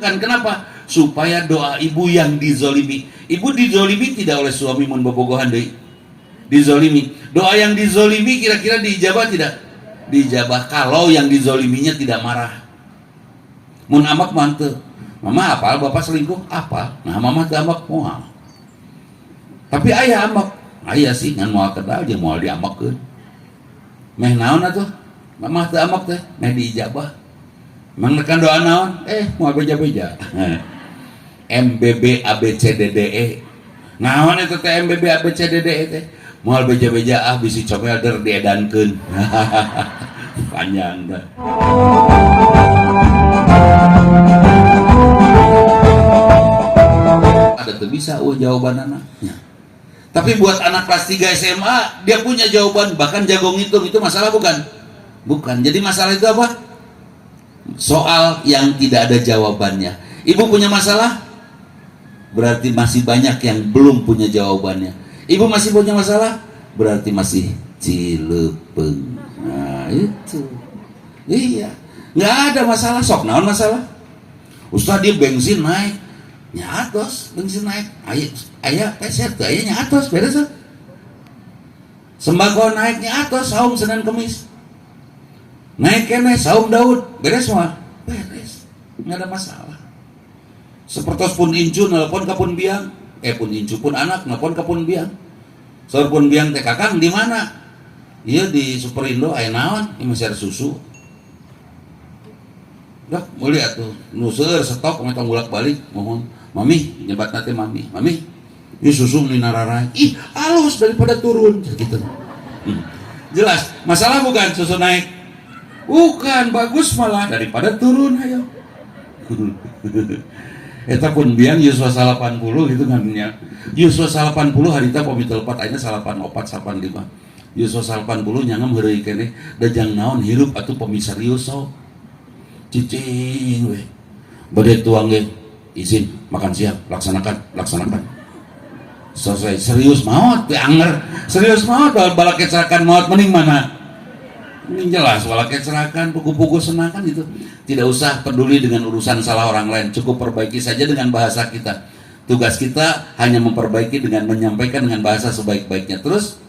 Kan kenapa? Supaya doa ibu yang dizolimi. Ibu dizolimi tidak oleh suami mun bobogohan deui. Dizolimi. Doa yang dizolimi kira-kira diijabah tidak? Diijabah kalau yang dizoliminya tidak marah. Mun amak manteu. Mama apal bapak selingkuh? Apa? Nah mama teu amak moal. Tapi ayah amak. Ayah sih ngan moal kedal jeung moal diamakkeun. Meh naon atuh? Mama teu amak teh, meh diijabah. Mang nekan doa naon? Moal beja-beja. MBB ABCDDE. Naon eta teh MBB ABCDDE teh? Moal beja-beja bisi comel der diedankeun. Panjang dah. Ada tuh bisa jawabanana. Ya. Tapi buat anak kelas 3 SMA dia punya jawaban, bahkan jago ngitung. Itu masalah bukan? Bukan. Jadi masalah itu apa? Soal yang tidak ada jawabannya. Ibu punya masalah? Berarti masih banyak yang belum punya jawabannya. Ibu masih punya masalah? Berarti masih cilepeng. Nah itu. Iya. Nggak ada masalah. Sok naon masalah? Ustaz dia bensin naik. Nyatos bensin naik. Ayah peser tuh. Ayah nyatos. Beres tuh. Sembako naik nyatos. Saum Senin Kemis. Naik kene saum Daud. Beres semua? Beres. Nggak ada masalah. Sepertos pun incu nelpon ke pun biang. Pun incu pun anak nelpon ke pun biang. Saur pun biang teh kakang di mana? Iya di Superindo aya naon? Ini masih ada susu. Dah mulai atuh. Nuseur stok mah tong bolak-balik mohon. Mami nyebat nanti mami. Mami, ieu susu ni nararai. Ih, halus daripada turun gitu. Jelas, masalah bukan susu naik. Bukan, bagus malah daripada turun ayo. Eta pun biang yuswa 80 gitu kan nya. Yuswa 80 harita pami telepat ayeuna 84 85. Yuswa 80 nyangem heureuy keneh da jang naon hirup atuh pami serius so. Cicing we. Bade tuang ge izin makan siang laksanakan. Selesai serius maot teh anger. Serius maot bala kecelakaan maot mending mana? Ini jelas walau kecerakan buku-buku senang kan gitu. Tidak usah peduli dengan urusan salah orang lain, cukup perbaiki saja dengan bahasa kita. Tugas kita hanya memperbaiki dengan menyampaikan dengan bahasa sebaik-baiknya. Terus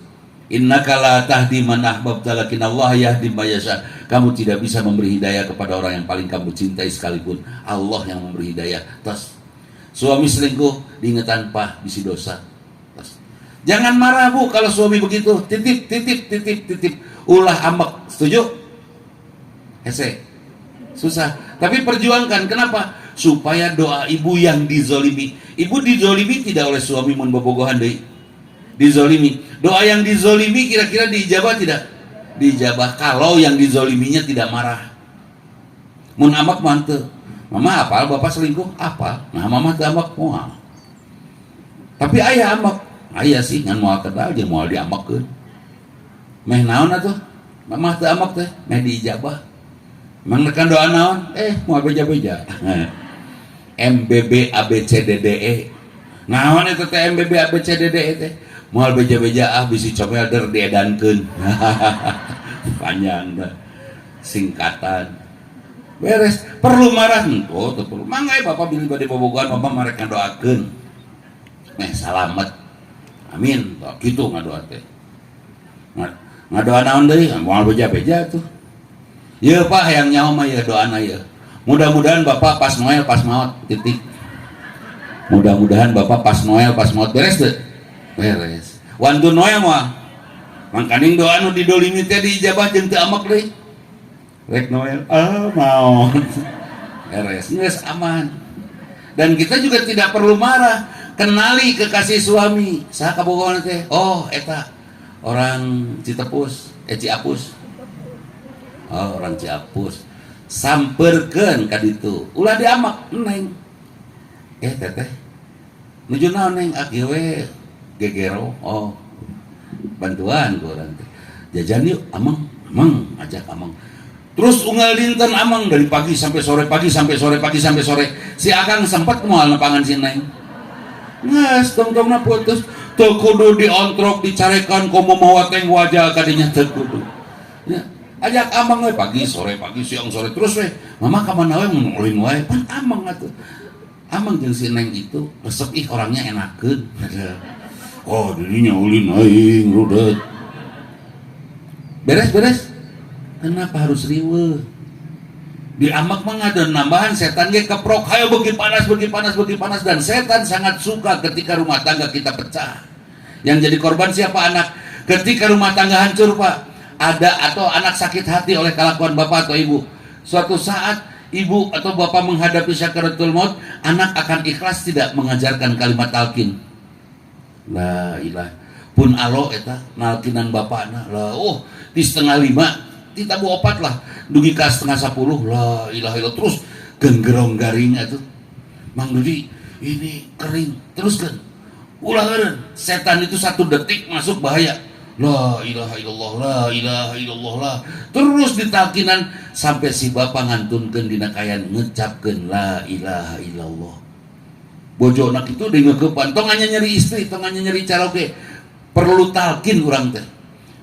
innaka la tahdi man ahbabta lakinallahu yahdi man yasha. Kamu tidak bisa memberi hidayah kepada orang yang paling kamu cintai sekalipun. Allah yang memberi hidayah. Terus suami selingkuh diingetan pah bisi dosa. Terus jangan marah bu kalau suami begitu. Titip. Ulah ambek, setuju? Hese, susah. Tapi perjuangkan, kenapa? Supaya doa ibu yang dizolimi. Ibu dizolimi tidak oleh suami mun bobogohan deui. Dizolimi. Doa yang dizolimi kira-kira diijabah tidak? Diijabah kalau yang dizoliminya tidak marah. Mun amak manteu. Mama apal bapak selingkuh? Apa? Nah mama teu amak moal. Tapi ayah amak. Ayah sih ngan moal kedal jeung moal diamakkeun. Meh naon atuh? Mama teu amak teh, meh diijabah. Mang nekan doa naon? Moal beja-beja. MBB ABCDDE. Naon eta teh MBB ABCDDE teh? Moal beja-beja bisi comel der diedankeun. Panjang dah. Singkatan. Beres. Perlu marah henteu teu perlu. Mangga bapak bilih bade bobogohan mama marek ngadoakeun. Meh salamet. Amin. Tuh kitu ngadoa teh. Ngadoa naon deui? Moal beja-beja tuh. Ieu Pak hayang nyaho mah ieu doana ieu. Mudah-mudahan Bapak pas Noel pas maot titik. Mudah-mudahan Bapak pas Noel pas maot beres teu? Beres. Wantu Noel mah mangkaning doa nu didolimi teh diijabah jeung teu amak deui. Rek Noel maot. Beres, geus aman. Dan kita juga tidak perlu marah. Kenali kekasih suami. Saha kabogohan teh? Oh, eta orang Citepus, Ciapus. Oh, orang Ciapus. Samperkeun ka ditu. Ulah diamak, neng. Teteh. Nuju naon neng? Aki we gegero. Oh. Bantuan ku urang teh. Jajan yuk, amang ajak amang. Terus unggal dinten amang dari pagi sampai sore, pagi sampai sore. Si Akang sempat moal nepangan si neng. Nges, tong-tongna putus. Teu kudu diontrok dicarekan komo mawateng wajah kadinya teu kudu. Ya, ajak amang we pagi sore siang sore terus we. Mama ka mana we mun ulin wae pan amang atuh. Amang jeung si Neng itu resep orangnya enakeun. Oh dirinya ulin aing rudet. Beres. Kenapa harus riweuh? Di amak mah ada nambahan setan ge keprok hayo beuki panas dan setan sangat suka ketika rumah tangga kita pecah. Yang jadi korban siapa? Anak. Ketika rumah tangga hancur, Pak, ada atau anak sakit hati oleh kelakuan bapak atau ibu. Suatu saat ibu atau bapak menghadapi sakaratul maut, anak akan ikhlas tidak mengajarkan kalimat talqin. La ilah pun alo eta nalkinan bapakna lah di 4:30 kita bu opat lah dugi ka 9:30 la ilaha illallah terus genggerong garing atuh Mang Dudi ini kering terus kan ulah eureun setan itu 1 detik masuk bahaya la ilaha illallah la terus ditalkinan sampai si bapak ngantunkeun dina kayan ngecapkeun la ilaha illallah. Bojo anak itu dingeukepan tong anya nyeri istri tong anya nyeri caroge perlu talkin urang teh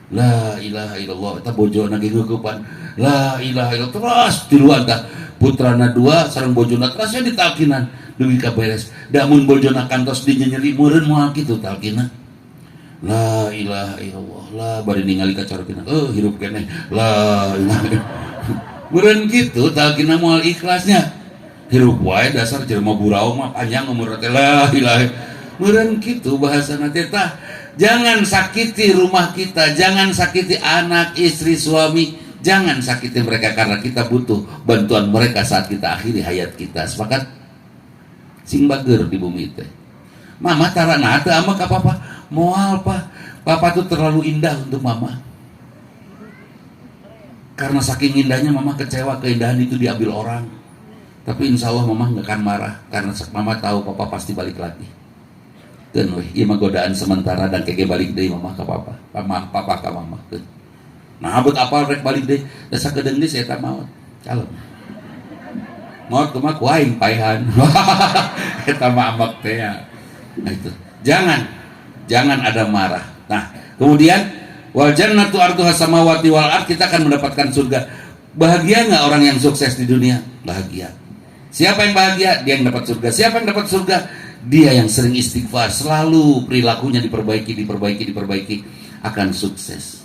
la ilaha illallah eta bojo anak ngeukepan la ilaha illallah terus tiluan tah putrana 2 sareng bojona terusnya ditalkinan dugi ka beres da mun bojona kantos dinyeri meureun moal kitu talkina la ilaha illallah la bari ningali ka carokina hirup keneh la ilaha meureun kitu talkina moal ikhlasnya hirup wae dasar jelema burau mah panjang umur teh la ilaha meureun kitu bahasana teh tah. Jangan sakiti rumah kita, jangan sakiti anak, istri, suami, jangan sakiti mereka karena kita butuh bantuan mereka saat kita akhiri hayat kita. Sepakat? Sing bager di bumi teh. Mama tarana teu ama ka papa. Moal pa. Papa tuh terlalu indah untuk mama. Karena saking indahnya mama kecewa keindahan itu diambil orang. Tapi insya Allah mama nggak akan marah karena mama tahu papa pasti balik lagi. Dan ieu mah godaan sementara dan kege balik deui mama ka papa ka mama. Nah abet apal rek balik deui da sakedeung deui eta maot. Calon. Maot kumaha ku aing paehan. Eta mah amak teh ya. Nah itu. Jangan ada marah. Nah, kemudian wal jannatu arduha samawati wal ard kita akan mendapatkan surga. Bahagia enggak orang yang sukses di dunia? Bahagia. Siapa yang bahagia? Dia yang dapat surga. Siapa yang dapat surga? Dia yang sering istighfar, selalu perilakunya diperbaiki, akan sukses.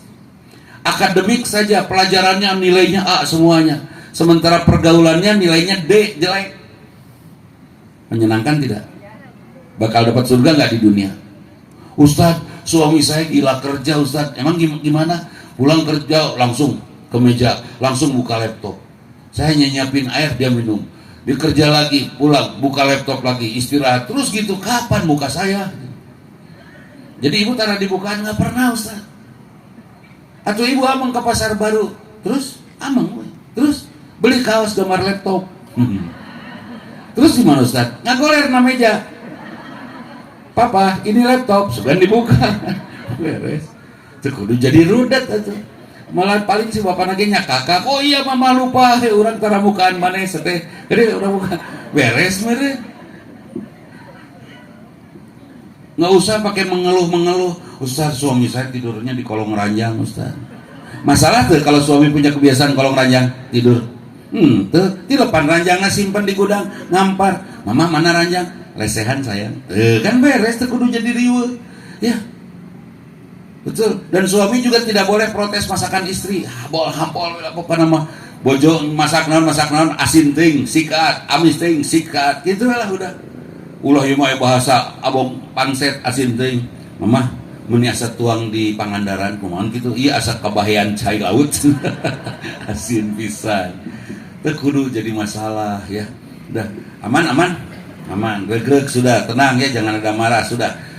Akademik saja, pelajarannya nilainya A semuanya. Sementara pergaulannya nilainya D, jelek. Menyenangkan tidak? Bakal dapat surga nggak di dunia? Ustadz, suami saya gila kerja Ustadz. Emang gimana? Pulang kerja langsung ke meja, langsung buka laptop. Saya nyiapin air, dia minum. Dia kerja lagi, pulang, buka laptop lagi, istirahat. Terus gitu, kapan muka saya? Jadi ibu tanah dibukaan nggak pernah Ustaz. Atau ibu amang ke pasar baru, terus amang, terus beli kaos gambar laptop. Terus gimana Ustaz? Ngagoler na meja. Papa, ini laptop, sudah dibuka. Beres. Kudu jadi rudet atuh. Malah paling si bapak nagenya kakak, oh iya mama lupa, orang tara mukaan mana seteh, jadi udah bukan beres mere. Nggak usah pakai mengeluh, Ustaz suami saya tidurnya di kolong ranjang Ustaz. Masalah tuh kalau suami punya kebiasaan kolong ranjang tidur, tuh di depan ranjangnya simpan di gudang, ngampar, mama mana ranjang, lesehan sayang, kan beres, tuh kudu jadi riweuh, ya. Betul, dan suami juga tidak boleh protes masakan istri. Hampol apa nama bojo masak naon asin ting sikat, amis ting sikat, gitu lah udah. Ulah ieu mah bahasa abong pangset asin ting. Mama mun asa tuang di Pangandaran kumaha kitu? Ieu asa kabahean cai laut. Asin pisan. Teu kudu jadi masalah ya. Udah aman. Gegreg sudah, tenang ya, jangan ada marah sudah.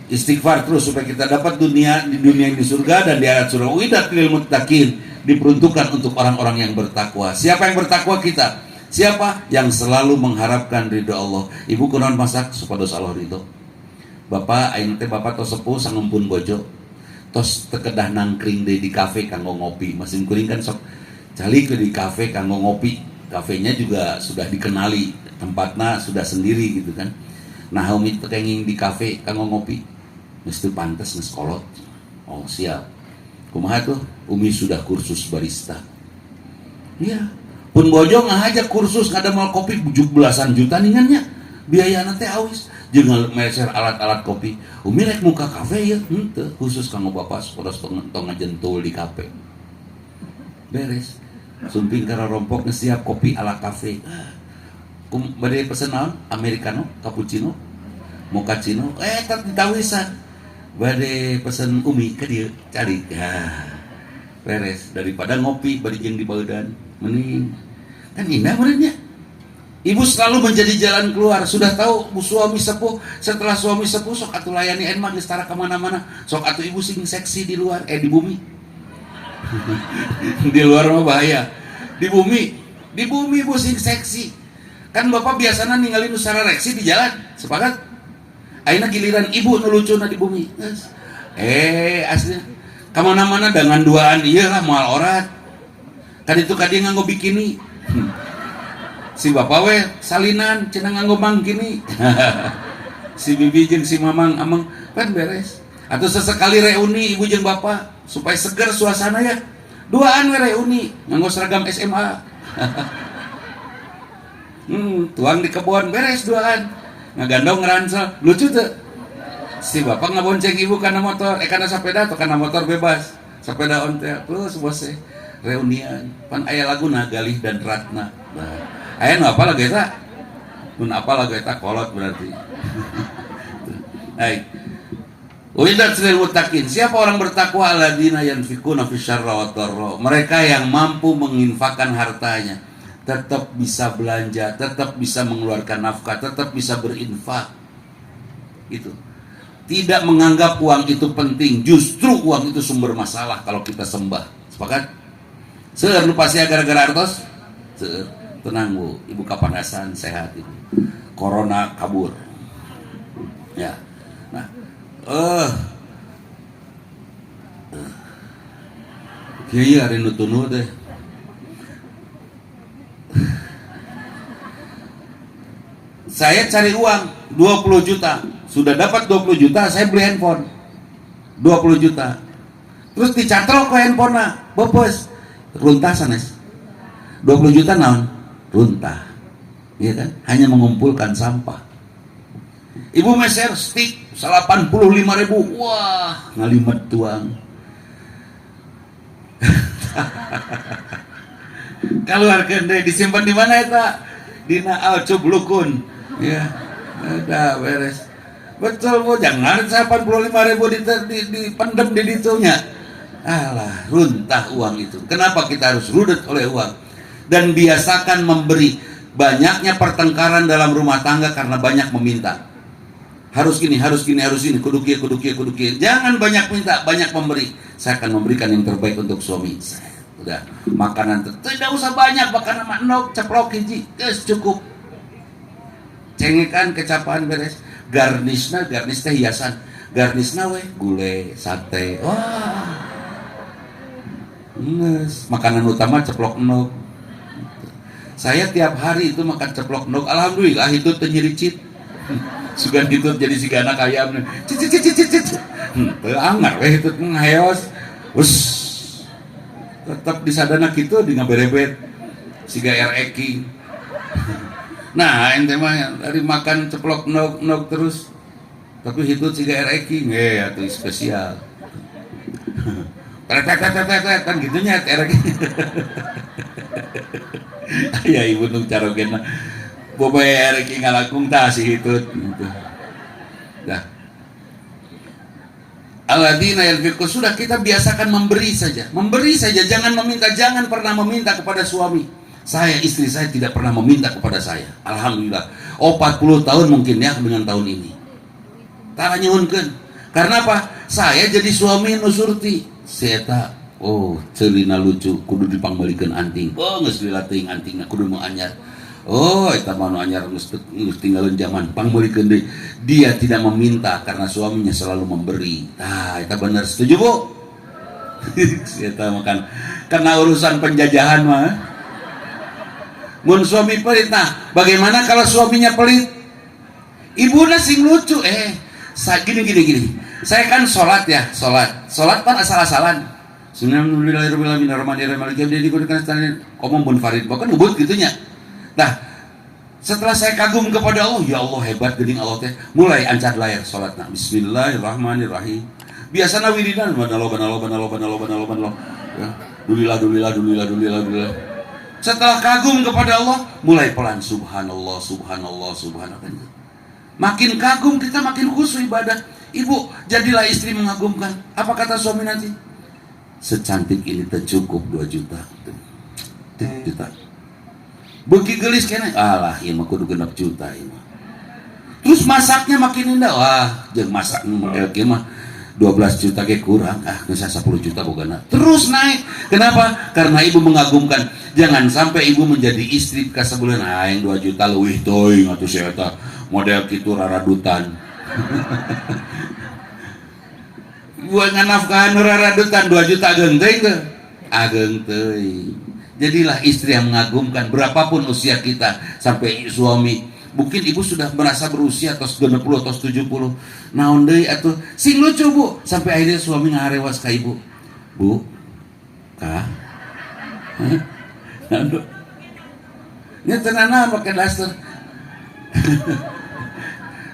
Istighfar terus supaya kita dapat di dunia ini surga dan di akhirat surga. Uiddat lil muttaqin, diperuntukkan untuk orang-orang yang bertakwa. Siapa yang bertakwa? Kita. Siapa yang selalu mengharapkan ridho Allah? Ibu kunaon masak supados Allah ridho. Bapak ayeuna teh bapak tos sepuh sangumpun bojo. Tos tekedah nangkring deui di kafe kanggo ngopi. Mesin kuring kan sok calik di kafe kanggo ngopi. Kafenya juga sudah dikenali, tempatnya sudah sendiri gitu kan. Nah umi tekenging di kafe kanggo ngopi. Mesti pantas ngeskolot. Oh siap. Kumaha tuh? Umi sudah kursus barista. Iya. Pun bojo ngahaja kursus ngadamal kopi 17 juta ningannya. biaya nanti awis jeung meser alat-alat kopi umi rek muka kafe ya henteu khusus kanggo bapak sapodos tong ngajentul di kafe beres sumping karena rompok siap kopi ala kafe bade pesen naon americano cappuccino mochaccino tak ditawisan bade pesen umi ke dieu cari beres daripada ngopi bari jeung di baeudan mending kan indah menurutnya. Ibu selalu menjadi jalan keluar. Sudah tahu suami sepuh, setelah suami sepuh sok atuh layani enmah geus tara kemana-mana. Sok atuh ibu sing seksi di luar, di bumi. Di luar mah bahaya. Di bumi ibu sing seksi. Kan bapak biasanya ninggalin usara reksi di jalan. Sepakat? Ayeuna giliran ibu nu lucuna di bumi. Asli. Kemana-mana dengan duaan ieu lah moal orat. Kan itu kadi nganggo bikini. Si bapak we salinan cenah nganggo mangkini. Si bibi jeung si mamang amang kan beres. Atau sesekali reuni ibu jeung bapak supaya segar suasana ya. Duaan we reuni nganggo seragam SMA. Tuang di kebun beres duaan. Ngagandong ngeransel lucu teu. Si bapak ngabonceng ibu kana motor, kana sepeda atau kana motor bebas. Sepeda ontel terus bose reunian. Pan aya laguna Galih dan Ratna. Nah, aya nu apa lagu eta? Mun apa lagu eta kolot berarti. Hai. Uiddat lil muttaqin. Siapa orang bertakwa alladzina yanfikuna fisyarra wa dharra. Mereka yang mampu menginfakkan hartanya, tetap bisa belanja, tetap bisa mengeluarkan nafkah, tetap bisa berinfak. Itu. Tidak menganggap uang itu penting, justru uang itu sumber masalah kalau kita sembah. Sepakat? Seueur nu pasti gara-gara artos? Seueur. Tenang bu, ibu kapanasan sehat ibu. Corona kabur. Ya. Nah, kieu ari nu tunu teh. Saya cari uang 20 juta. Sudah dapat 20 juta, saya beli handphone. 20 juta. Terus dicatrok ke handphonena. Bopos. Runtah sanes. 20 juta naon? Runtah, ya kan? Hanya mengumpulkan sampah. Ibu meser stik 85.000, wah ngalimet tuang. Keluarkan deh, disimpan di mana eta? Dina alcublukun, ya, udah beres. Betul bu, jangan 85.000 dipendem di ditunya. Alah, runtah uang itu. Kenapa kita harus rudet oleh uang? Dan biasakan memberi. Banyaknya pertengkaran dalam rumah tangga karena banyak meminta. Harus gini, harus gini, harus ini, kudu kieu, kudu kieu, kudu kieu. Jangan banyak minta, banyak memberi. Saya akan memberikan yang terbaik untuk suami saya. Udah, makanan tidak usah banyak, makanan manok, ceplok hiji, geus cukup. Cengekan, kecapan beres. Garnish teh hiasan. Garnisna we gulai, sate. Wah. Nges, makanan utama ceplok enog. Saya tiap hari itu makan ceplok enog. Alhamdulillah itu teu nyiricit. Sugan itu jadi si anak ayam. Cicit. Teu anggar we itu ngaheos. Us. Tetap di sadana kitu di ngaberebet. Siga RX. Nah, ente mah dari makan ceplok enog terus. Tapi hitut siga RX atuh spesial. Tet kan gitunya RX. Ya ibu nu carogen boboe RX ngalakung tah si hitut gitu. Dah. Alladzina yanfiqun, sudah kita biasakan memberi saja, jangan meminta, jangan pernah meminta kepada suami. Saya, istri saya tidak pernah meminta kepada saya. Alhamdulillah. 40 tahun mungkin ya dengan tahun ini. Tara nyuhunkeun. Karena apa? Saya jadi suami nu surti. Saya celina lucu kudu dipangbelikeun anting. Geus lila teuing antingna kudu nu anyar. Eta mah nu anyar geus tinggalin zaman pangbelikeun deui. Dia tidak meminta karena suaminya selalu memberi. Eta bener, setuju Bu? Eta makan karena urusan penjajahan mah. Mun suami pelit, nah bagaimana kalau suaminya pelit? Ibunya sing lucu, gini. Saya kan sholat kan asal-asalan. Komong bun farid, bahkan ubud gitunya. Nah, Setelah saya kagum kepada Allah, ya Allah hebat geuning Allah teh, mulai ancad layar salatna. Bismillahirrahmanirrahim. Biasana wiridan banalo. Ya. Dulilah. Setelah kagum kepada Allah, mulai pelan subhanallah. Makin kagum kita makin khusyuk ibadah. Ibu, jadilah istri mengagumkan. Apa kata suami nanti? Secantik ini tercukup 2 juta. 2 juta. Beki gelis kene, alah ieu mah kudu 6 juta ieu mah. Terus masaknya makin indah. Wah, jeung masak model kieu mah 12 juta ge kurang. Geus 10 juta bogana. Terus naik. Kenapa? Karena ibu mengagumkan. Jangan sampai ibu menjadi istri ka sabulan aing 2 juta leuwih teuing atuh si eta model kitu raradutan. Buat nganafkahan raradutan 2 juta ageung teuing teh. Ageung teuing. Jadilah istri yang mengagumkan berapapun usia kita. Sampai suami, mungkin ibu sudah merasa berusia atau 60 atau 70, naon deui atuh sing lucu bu, sampai akhirnya suami ngarewas ka ibu, bu kah nya tenana pakai daster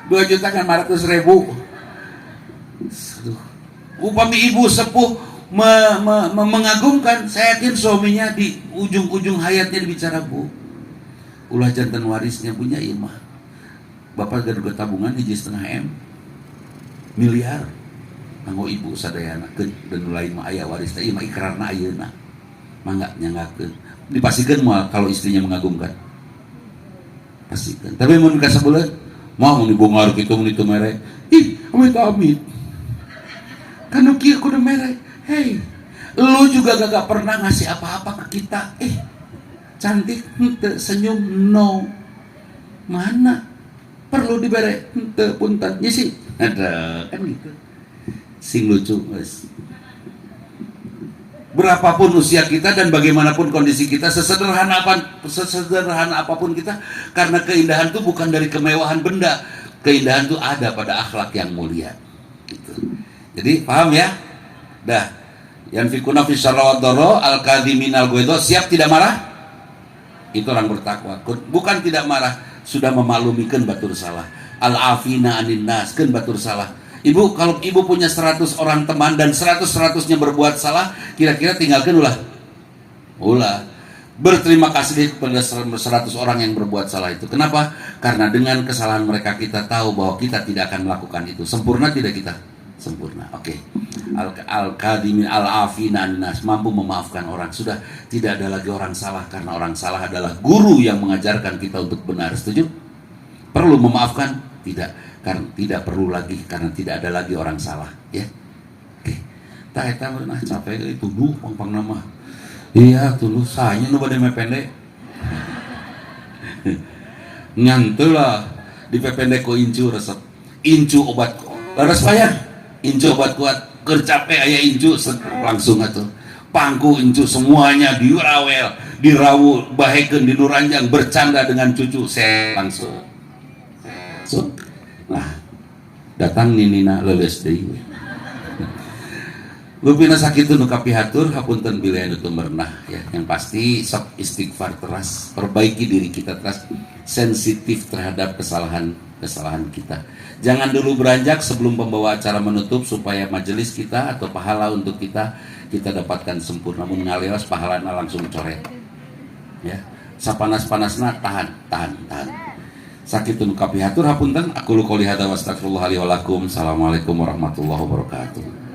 2 juta kan 500.000. Aduh, upami ibu sepuh mengagumkan, saya yakin suaminya di ujung-ujung hayatnya bicara, bu ulah jantan warisnya punya imah bapak gaduh tabungan 1,5 miliar kanggo ibu sadayana dan lain mah aya waris teh imah ikrarna ayeuna mangga nyanggakeun dipastikan moal kalau istrinya mengagumkan pastikan. Tapi mun ka sabeuleuh mau dibongkar kitu mun itu mere ih amit kanu kieu kudu mere. Hei, lu juga gak pernah ngasih apa-apa ke kita. Cantik, henteu, senyum, no. Mana? Perlu dibere, henteu, punten. Ya sih, ada kan gitu. Sing lucu, guys. Berapapun usia kita dan bagaimanapun kondisi kita, sesederhana apapun kita, karena keindahan itu bukan dari kemewahan benda. Keindahan itu ada pada akhlak yang mulia. Gitu. Jadi, paham ya? Dah. Yang fikuna fi syarra wa dharra al-kadhiminal ghaidha, siap tidak marah? Itu orang bertakwa. Bukan tidak marah, sudah memaklumikeun batur salah. Al-afina anin nas, keun batur salah. Ibu, kalau ibu punya 100 orang teman dan 100-100-nya berbuat salah, kira-kira tinggalkan ulah. Berterima kasih kepada 100 orang yang berbuat salah itu. Kenapa? Karena dengan kesalahan mereka kita tahu bahwa kita tidak akan melakukan itu. Sempurna tidak kita? Sempurna. Oke. Al-Qadimin al-Afina an-nas, mampu memaafkan orang. Sudah tidak ada lagi orang salah, karena orang salah adalah guru yang mengajarkan kita untuk benar. Setuju? Perlu memaafkan? Tidak. Karena tidak perlu lagi, karena tidak ada lagi orang salah, ya. Oke. Tah eta meureunah capek euy tuduh pang nama. Iya, tuduh sanya nu bade mependek. Nyanteu lah dipependek ku incu resep. Incu obat laras payah. Incu obat kuat, keur capek aya incu langsung atuh. Pangku incu semuanya dirawel, dirawu, bahekeun di nuranjang, bercanda dengan cucu, langsung. So, nah, datang ninina leuleus deui. Lupina sakitu nu kapihatur hapunten bilih anu tumernah ya. Yang pasti sok istighfar teras, perbaiki diri kita teras, sensitif terhadap kesalahan kita. Jangan dulu beranjak sebelum pembawa acara menutup supaya majelis kita atau pahala untuk kita dapatkan sempurna. Mun ngaleos pahalana langsung coret. Ya. Sapanas-panasna tahan. Sakitun kapihatur hapunten aku qouli hadza wa astaghfirullah li wa lakum. Assalamualaikum warahmatullahi wabarakatuh.